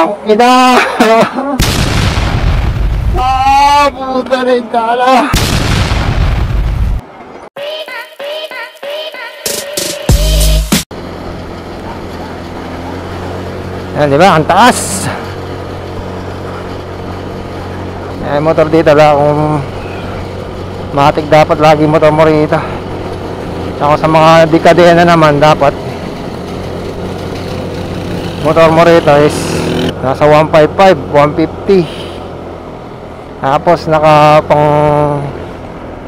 Tangina! Puta rin tala! Ayan, diba? Ang taas! Ayan, motor dito lang. Kung matik dapat lagi motor mo rito. Ako sa mga dekadena naman dapat motor mo rito is nasa 155, 150. Tapos naka pang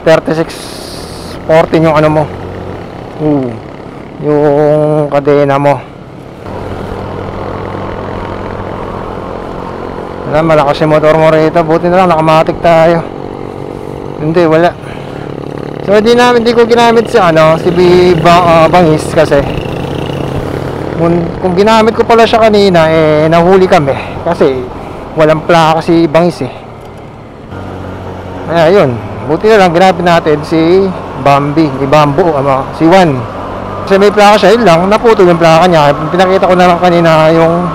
36-14 yung ano mo, yung kadena mo. Wala, malakas yung motor mo rito. Buti na lang nakamatik tayo. Hindi, wala. So hindi ko ginamit si bangis kasi kung ginamit ko pala siya kanina, nahuli kami kasi walang plaka si bangis eh. Ayun, buti na lang ginamit natin si Bambu, si Juan. Kasi may plaka siya, yun lang, naputol yung plaka niya. Pinakita ko na lang kanina yung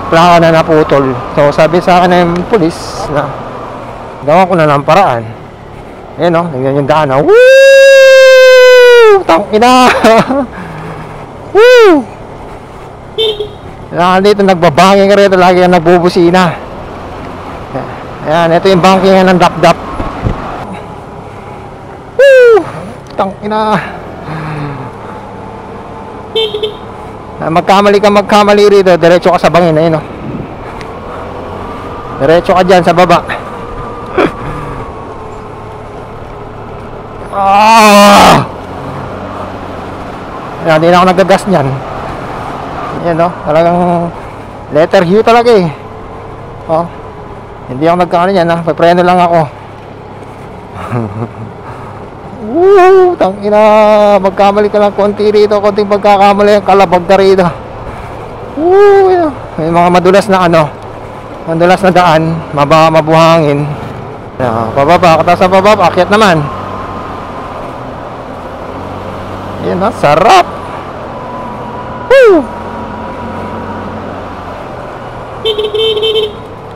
plaka na naputol. So sabi sa akin na yung pulis na gawa ko na lang paraan. Ayan o, tingnan yung daan. Woo! Tangina! Woo! Dito nagbabanging ka rito, lagi ang nagbubusina. Ayan, ito yung bankingan ng dap-dap. Woo! Tangina! Magkamali rito, diretso ka sa bangin. Ayun o, diretso ka dyan sa baba. Ayan, hindi na ako nagagas nyan. Ayan o, talagang letter U talaga eh. Hindi ako nagkano yan ha, papreno lang ako. Tangina, magkamali ka lang konti rito, konting pagkakamali, kalabag ka rito. May mga madulas na daan, mabuhangin. Pababa, kata sa pababa, akyat naman. Yan ha, sarap. Woo!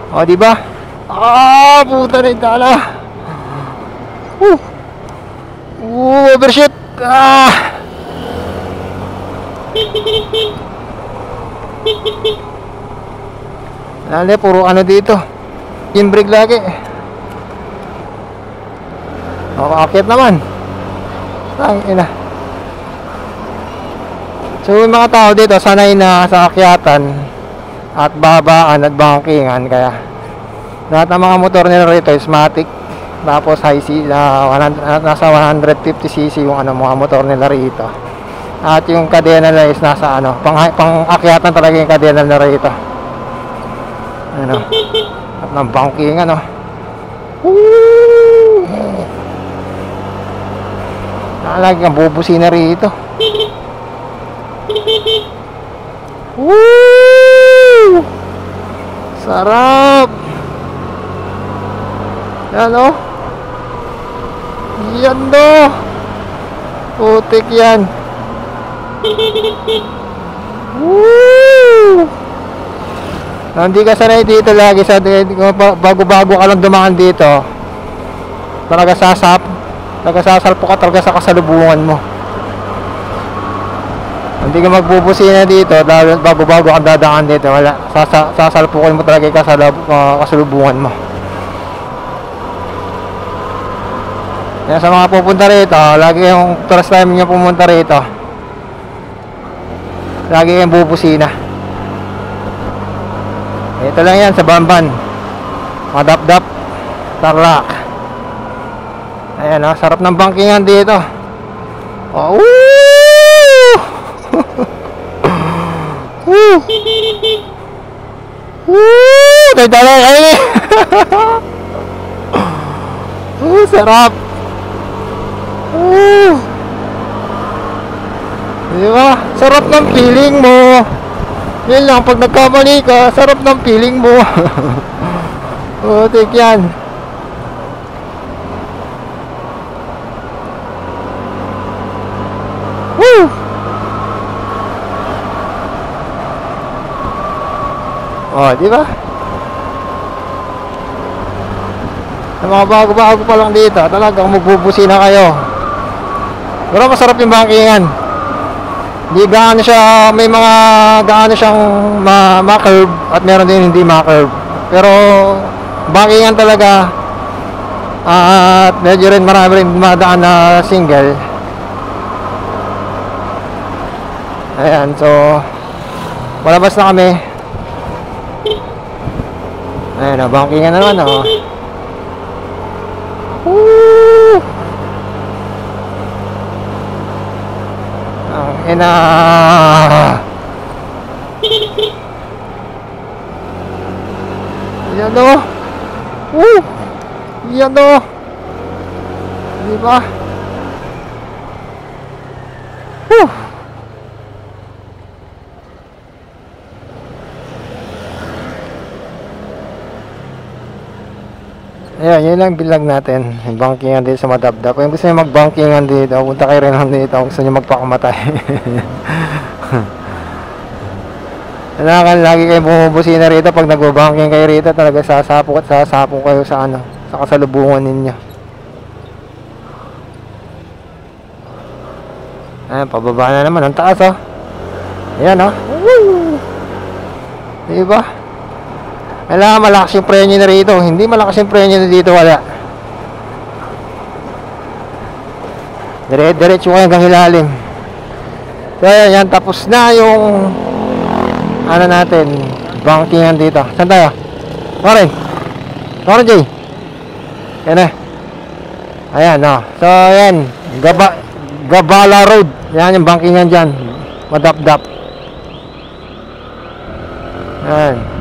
O, diba? Puta rin tala. Overshoot. Lali, puro ano dito, inbrake lagi. Akyat naman. Tangina. So yung mga tao dito sanay na sa akyatan at babaan at bankingan, kaya lahat ng mga motor nila rito is matic, tapos high C, nasa 150cc yung mga motor nila rito. At yung kadena nila is nasa pang akyatan talaga yung kadena nila rito. At ng bankingan lagi kang bubusina rito. Woo! Sarap! Yan o. Yan do. Putik yan. Woo! Hindi ka sanay dito lagi bago-bago ka lang dumaan dito. Talaga sasalpo ka talaga sa kasalubungan mo. Hindi ka magbubusina dito dahil bago-bago ka dadaan dito, wala. Sasalpukin mo talaga yung kasalubungan mo. Yan, sa mga pupunta rito, lagi yung first time nyo pumunta rito, lagi yung bubusina. Ito lang yan sa Bamban, Madap-dap, Tarlac. Ayan o, sarap ng bankingan dito. Woo! Dala, ay. Sarap. Diba? Sarap ng feeling mo. Yun lang, pag nagkamali ka, sarap ng feeling mo. Take yan. Woo! Oh, di ba? Yung mga bago-bago pa lang dito, talagang magbubusi na kayo. Pero masarap yung bangkingan. Di gaano siya, may mga gaano siyang ma-curve at meron din hindi ma-curve. Pero bangkingan talaga. At medyo rin marami rin dumadaan na single. Ayan, so palabas na kami. Ayan, bangkingan na naman, oh. Woo! Ang ina. Yan, oh. Woo! Yan, oh. Diba? Woo! Ayan, yun lang bilag natin. Yung bangkingan dito sa Madabdab. Kung gusto nyo mag-bangkingan dito, punta kayo rin lang dito. Kung gusto nyo magpakamatay. Kailangan lagi kayo bumubusina rito. Pag nagbabangking kayo rito, talaga sasapok at sasapok kayo sa ano, sa kasalubungan ninyo. Ayan, pababa na naman. Ang taas, oh. Ayan, oh. Woo! Diba? Kailangan malakas yung preno na rito. Hindi malakas yung preno na dito, wala. Diretso kayo hanggang ilalim. So yan, tapos na yung ano natin, bangkingan dito. Saan tayo? Warren Jay. Yan eh. Ayan, no. So yan, Gabala Road. Yan yung bangkingan dyan, Madabdab. Yan.